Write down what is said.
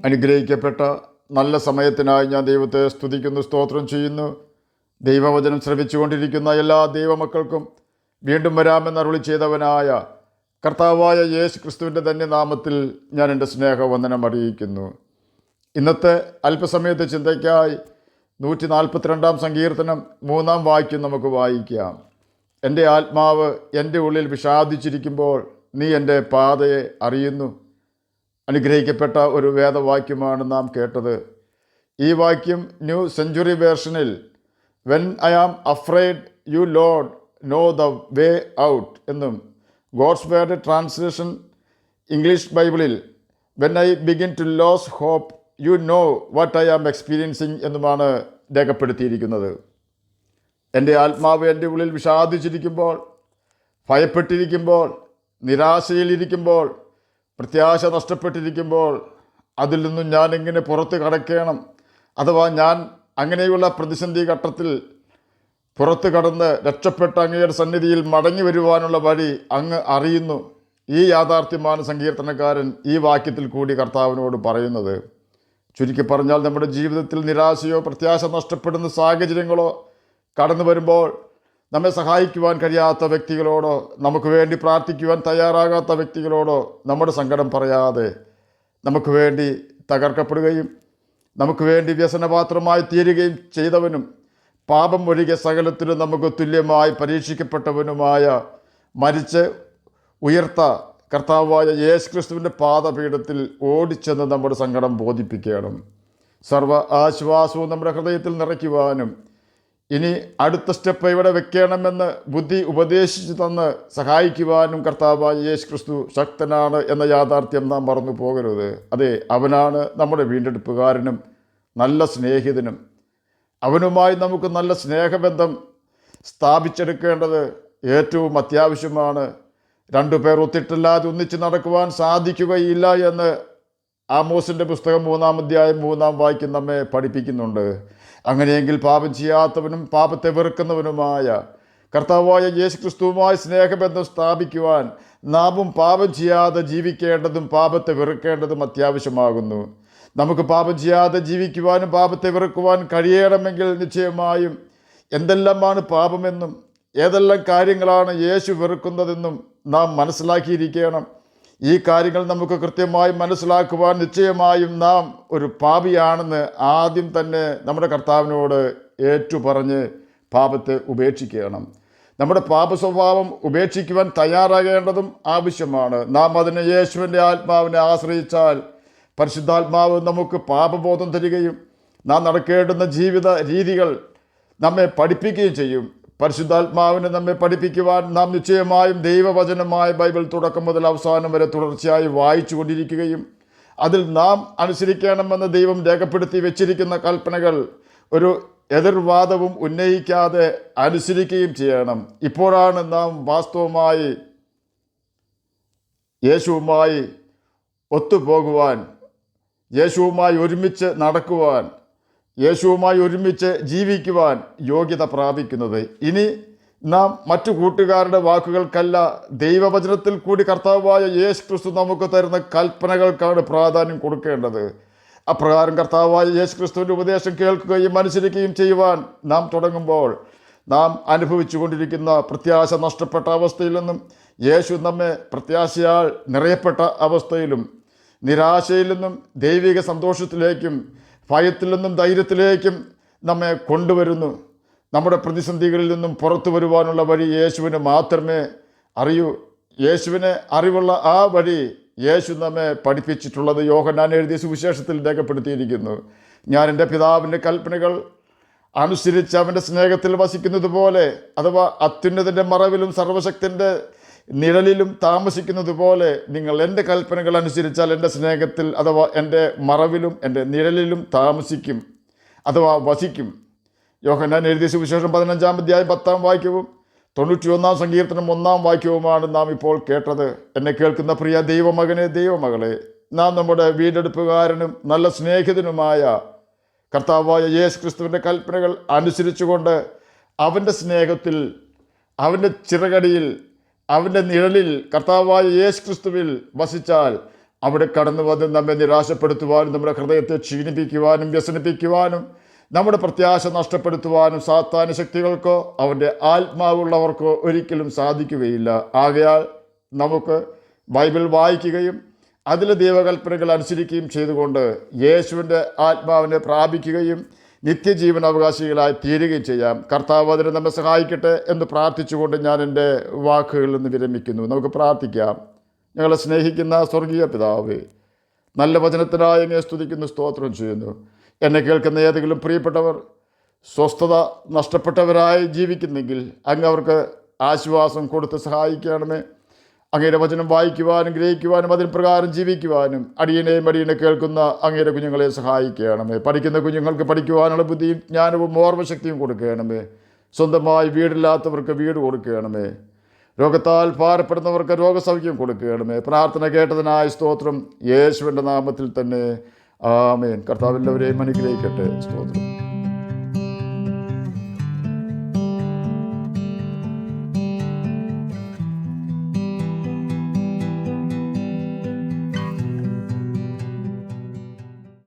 അനുഗ്രഹിക്കപ്പെട്ട നല്ല സമയത്തിനായി ഞാൻ ദൈവത്തെ സ്തുതിക്കുന്നു, സ്തോത്രം ചെയ്യുന്നു. ദൈവവചനം ശ്രവിച്ചുകൊണ്ടിരിക്കുന്ന എല്ലാ ദൈവമക്കൾക്കും വീണ്ടും വരാമെന്ന് അരുളി ചെയ്തവനായ കർത്താവായ യേശു ക്രിസ്തുവിൻ്റെ തന്നെ നാമത്തിൽ ഞാൻ എൻ്റെ സ്നേഹവന്ദനം അറിയിക്കുന്നു. ഇന്നത്തെ അല്പസമയത്തെ ചിന്തയ്ക്കായി 142 സങ്കീർത്തനം 3 വാക്യം നമുക്ക് വായിക്കാം. എൻ്റെ ആത്മാവ് എൻ്റെ ഉള്ളിൽ വിഷാദിച്ചിരിക്കുമ്പോൾ നീ എൻ്റെ പാതയെ അറിയുന്നു. അനുഗ്രഹിക്കപ്പെട്ട ഒരു വേദവാക്യമാണ് നാം കേട്ടത്. ഈ വാക്യം ന്യൂ സെഞ്ച്വറി വേർഷനിൽ when I am afraid you Lord know the way out എന്നും, ഗോഡ്സ് വേർഡ് ട്രാൻസ്ലേഷൻ ഇംഗ്ലീഷ് ബൈബിളിൽ when I begin to lose hope you know what I am experiencing എന്നുമാണ് രേഖപ്പെടുത്തിയിരിക്കുന്നത്. എൻ്റെ ആത്മാവ് എൻ്റെ ഉള്ളിൽ വിഷാദിച്ചിരിക്കുമ്പോൾ, ഭയപ്പെട്ടിരിക്കുമ്പോൾ, നിരാശയിലിരിക്കുമ്പോൾ, പ്രത്യാശ നഷ്ടപ്പെട്ടിരിക്കുമ്പോൾ അതിൽ നിന്നും ഞാൻ എങ്ങനെ പുറത്ത് കടക്കണം, അഥവാ ഞാൻ അങ്ങനെയുള്ള പ്രതിസന്ധി ഘട്ടത്തിൽ പുറത്ത് കടന്ന് രക്ഷപ്പെട്ട അങ്ങയുടെ സന്നിധിയിൽ മടങ്ങി വരുവാനുള്ള വഴി അങ്ങ് അറിയുന്നു. ഈ യാഥാർത്ഥ്യമാണ് സങ്കീർത്തനക്കാരൻ ഈ വാക്യത്തിൽ കൂടി കർത്താവിനോട് പറയുന്നത്. ചുരുക്കി പറഞ്ഞാൽ, നമ്മുടെ ജീവിതത്തിൽ നിരാശയോ പ്രത്യാശ നഷ്ടപ്പെടുന്ന സാഹചര്യങ്ങളോ കടന്നു വരുമ്പോൾ നമ്മെ സഹായിക്കുവാൻ കഴിയാത്ത വ്യക്തികളോടോ, നമുക്ക് വേണ്ടി പ്രാർത്ഥിക്കുവാൻ തയ്യാറാകാത്ത വ്യക്തികളോടോ നമ്മുടെ സങ്കടം പറയാതെ, നമുക്ക് വേണ്ടി തകർക്കപ്പെടുകയും നമുക്ക് വേണ്ടി വ്യസനപാത്രമായി തീരുകയും ചെയ്തവനും പാപം ഒഴികെ സകലത്തിലും നമുക്ക് തുല്യമായി പരീക്ഷിക്കപ്പെട്ടവനുമായ മരിച്ച് ഉയർത്ത കർത്താവായ യേശു ക്രിസ്തുവിൻ്റെ പാദപീഠത്തിൽ ഓടിച്ചെന്ന് നമ്മുടെ സങ്കടം ബോധിപ്പിക്കണം. സർവ്വ ആശ്വാസവും നമ്മുടെ ഹൃദയത്തിൽ നിറയ്ക്കുവാനും ഇനി അടുത്ത സ്റ്റെപ്പ് എവിടെ വെക്കണമെന്ന് ബുദ്ധി ഉപദേശിച്ചു തന്ന് സഹായിക്കുവാനും കർത്താവായ യേശു ക്രിസ്തു ശക്തനാണ് എന്ന യാഥാർത്ഥ്യം നാം മറന്നു പോകരുത്. അതെ, അവനാണ് നമ്മുടെ വീണ്ടെടുപ്പുകാരനും നല്ല സ്നേഹിതനും. അവനുമായി നമുക്ക് നല്ല സ്നേഹബന്ധം സ്ഥാപിച്ചെടുക്കേണ്ടത് ഏറ്റവും അത്യാവശ്യമാണ്. 2 പേർ ഒത്തിട്ടല്ലാതെ ഒന്നിച്ച് നടക്കുവാൻ സാധിക്കുകയില്ല എന്ന് ആമോസിൻ്റെ പുസ്തകം 3-ാം അധ്യായം 3-ാം വാക്യം നമ്മെ പഠിപ്പിക്കുന്നുണ്ട്. അങ്ങനെയെങ്കിൽ പാപം ചെയ്യാത്തവനും പാപത്തെ വെറുക്കുന്നവനുമായ കർത്താവായ യേശു ക്രിസ്തുവുമായി സ്നേഹബന്ധം സ്ഥാപിക്കുവാൻ നാമും പാപം ചെയ്യാതെ ജീവിക്കേണ്ടതും പാപത്തെ വെറുക്കേണ്ടതും അത്യാവശ്യമാകുന്നു. നമുക്ക് പാപം ചെയ്യാതെ ജീവിക്കുവാനും പാപത്തെ വെറുക്കുവാൻ കഴിയണമെങ്കിൽ നിശ്ചയമായും എന്തെല്ലാമാണ് പാപമെന്നും ഏതെല്ലാം കാര്യങ്ങളാണ് യേശു വെറുക്കുന്നതെന്നും നാം മനസ്സിലാക്കിയിരിക്കണം. ഈ കാര്യങ്ങൾ നമുക്ക് കൃത്യമായി മനസ്സിലാക്കുവാൻ നിശ്ചയമായും നാം ഒരു പാപിയാണെന്ന് ആദ്യം തന്നെ നമ്മുടെ കർത്താവിനോട് ഏറ്റുപറഞ്ഞ് പാപത്തെ ഉപേക്ഷിക്കണം. നമ്മുടെ പാപ സ്വഭാവം ഉപേക്ഷിക്കുവാൻ തയ്യാറാകേണ്ടതും ആവശ്യമാണ്. നാം അതിന് യേശുവിൻ്റെ ആത്മാവിനെ ആശ്രയിച്ചാൽ പരിശുദ്ധാത്മാവ് നമുക്ക് പാപബോധം തരികയും നാം നടക്കേണ്ടുന്ന ജീവിത രീതികൾ നമ്മെ പഠിപ്പിക്കുകയും ചെയ്യും. പരിശുദ്ധാത്മാവിനെ നമ്മെ പഠിപ്പിക്കുവാൻ നാം നിശ്ചയമായും ദൈവവചനമായ ബൈബിൾ തുടക്കം മുതൽ അവസാനം വരെ തുടർച്ചയായി വായിച്ചു കൊണ്ടിരിക്കുകയും അതിൽ നാം അനുസരിക്കണമെന്ന് ദൈവം രേഖപ്പെടുത്തി വെച്ചിരിക്കുന്ന കൽപ്പനകൾ ഒരു എതിർവാദവും ഉന്നയിക്കാതെ അനുസരിക്കുകയും ചെയ്യണം. ഇപ്പോഴാണ് നാം വാസ്തവമായി യേശുവുമായി ഒത്തുപോകുവാൻ, യേശുവുമായി ഒരുമിച്ച് നടക്കുവാൻ, യേശുവുമായി ഒരുമിച്ച് ജീവിക്കുവാൻ യോഗ്യത പ്രാപിക്കുന്നത്. ഇനി നാം മറ്റു കൂട്ടുകാരുടെ വാക്കുകൾക്കല്ല, ദൈവവചനത്തിൽ കൂടി കർത്താവായ യേശു ക്രിസ്തു നമുക്ക് തരുന്ന കൽപ്പനകൾക്കാണ് പ്രാധാന്യം കൊടുക്കേണ്ടത്. അപ്രകാരം കർത്താവായ യേശു ക്രിസ്തുവിൻ്റെ ഉപദേശം കേൾക്കുകയും അനുസരിക്കുകയും ചെയ്യുവാൻ നാം തുടങ്ങുമ്പോൾ നാം അനുഭവിച്ചു കൊണ്ടിരിക്കുന്ന പ്രത്യാശ നഷ്ടപ്പെട്ട അവസ്ഥയിൽ നിന്നും യേശു നമ്മെ പ്രത്യാശയാൽ നിറയപ്പെട്ട അവസ്ഥയിലും നിരാശയിൽ നിന്നും ദൈവിക സന്തോഷത്തിലേക്കും ഭയത്തിൽ നിന്നും ധൈര്യത്തിലേക്കും നമ്മെ കൊണ്ടുവരുന്നു. നമ്മുടെ പ്രതിസന്ധികളിൽ നിന്നും പുറത്തു വരുവാനുള്ള വഴി യേശുവിന് മാത്രമേ അറിയൂ. യേശുവിനെ അറിവുള്ള ആ വഴി യേശു നമ്മെ പഠിപ്പിച്ചിട്ടുള്ളത് യോഹന്നാൻ എഴുതിയ സുവിശേഷത്തിൽ രേഖപ്പെടുത്തിയിരിക്കുന്നു. ഞാൻ എൻ്റെ പിതാവിൻ്റെ കൽപ്പനകൾ അനുസരിച്ച് അവൻ്റെ സ്നേഹത്തിൽ വസിക്കുന്നത് പോലെ, അഥവാ അത്യുന്നതൻ്റെ മറവിലും സർവശക്തൻ്റെ നിഴലിലും താമസിക്കുന്നത് പോലെ നിങ്ങൾ എൻ്റെ കൽപ്പനകൾ അനുസരിച്ചാൽ എൻ്റെ സ്നേഹത്തിൽ അഥവാ എൻ്റെ മറവിലും എൻ്റെ നിഴലിലും താമസിക്കും, അഥവാ വസിക്കും. യോഹന്നാൻ എഴുതിയ സുവിശേഷം 15-ാം അധ്യായം 10-ാം വാക്യവും 91-ാം സങ്കീർത്തനം 1-ാം വാക്യവുമാണ് നാം ഇപ്പോൾ കേട്ടത്. എന്നെ കേൾക്കുന്ന പ്രിയ ദൈവമകനെ, ദൈവമകളെ, നാം നമ്മുടെ വീണ്ടെടുപ്പുകാരനും നല്ല സ്നേഹിതനുമായ കർത്താവായ യേശു ക്രിസ്തുവിൻ്റെ കൽപ്പനകൾ അനുസരിച്ചുകൊണ്ട് അവൻ്റെ സ്നേഹത്തിൽ, അവൻ്റെ ചിറകടിയിൽ, അവൻ്റെ നിഴലിൽ, കർത്താവായ യേശു ക്രിസ്തുവിൽ വസിച്ചാൽ അവിടെ കടന്നു വന്ന് നമ്മെ നിരാശപ്പെടുത്തുവാനും നമ്മുടെ ഹൃദയത്തെ ക്ഷീണിപ്പിക്കുവാനും വ്യസനിപ്പിക്കുവാനും നമ്മുടെ പ്രത്യാശ നഷ്ടപ്പെടുത്തുവാനും സാത്താന്യ ശക്തികൾക്കോ അവൻ്റെ ആത്മാവുള്ളവർക്കോ ഒരിക്കലും സാധിക്കുകയില്ല. ആകയാൽ നമുക്ക് ബൈബിൾ വായിക്കുകയും അതിലെ ദൈവകൽപ്പനകൾ അനുസരിക്കുകയും ചെയ്തുകൊണ്ട് യേശുവിൻ്റെ ആത്മാവിനെ പ്രാപിക്കുകയും നിത്യജീവൻ അവകാശികളായി തീരുകയും ചെയ്യാം. കർത്താവ് അതിന് നമ്മെ സഹായിക്കട്ടെ എന്ന് പ്രാർത്ഥിച്ചുകൊണ്ട് ഞാൻ എൻ്റെ വാക്കുകളിൽ നിന്ന് വിരമിക്കുന്നു. നമുക്ക് പ്രാർത്ഥിക്കാം. ഞങ്ങളെ സ്നേഹിക്കുന്ന സ്വർഗീയ പിതാവേ, നല്ല വചനത്തിനായി എന്നെ സ്തുതിക്കുന്നു, സ്തോത്രം ചെയ്യുന്നു. എന്നെ കേൾക്കുന്ന ഏതെങ്കിലും പ്രിയപ്പെട്ടവർ സ്വസ്ഥത നഷ്ടപ്പെട്ടവരായി ജീവിക്കുന്നെങ്കിൽ അങ്ങ് അവർക്ക് ആശ്വാസം കൊടുത്ത് സഹായിക്കണമേ. അങ്ങയുടെ വചനം വായിക്കുവാനും ഗ്രഹിക്കുവാനും അതിന് പ്രകാരം ജീവിക്കുവാനും അടിയനെ കേൾക്കുന്ന അങ്ങയുടെ കുഞ്ഞുങ്ങളെ സഹായിക്കണമേ. പഠിക്കുന്ന കുഞ്ഞുങ്ങൾക്ക് പഠിക്കുവാനുള്ള ബുദ്ധിയും ജ്ഞാനവും ഓർമ്മശക്തിയും കൊടുക്കണമേ. സ്വന്തമായി വീടില്ലാത്തവർക്ക് വീട് കൊടുക്കണമേ. രോഗത്താൽ ഭാരപ്പെടുന്നവർക്ക് രോഗസൗഖ്യം കൊടുക്കണമേ. പ്രാർത്ഥന കേട്ടതിനായ സ്തോത്രം, യേശുവിൻ്റെ നാമത്തിൽ തന്നെ ആമേൻ. കർത്താവ് എല്ലാവരെയും അനുഗ്രഹിക്കട്ടെ. സ്തോത്രം.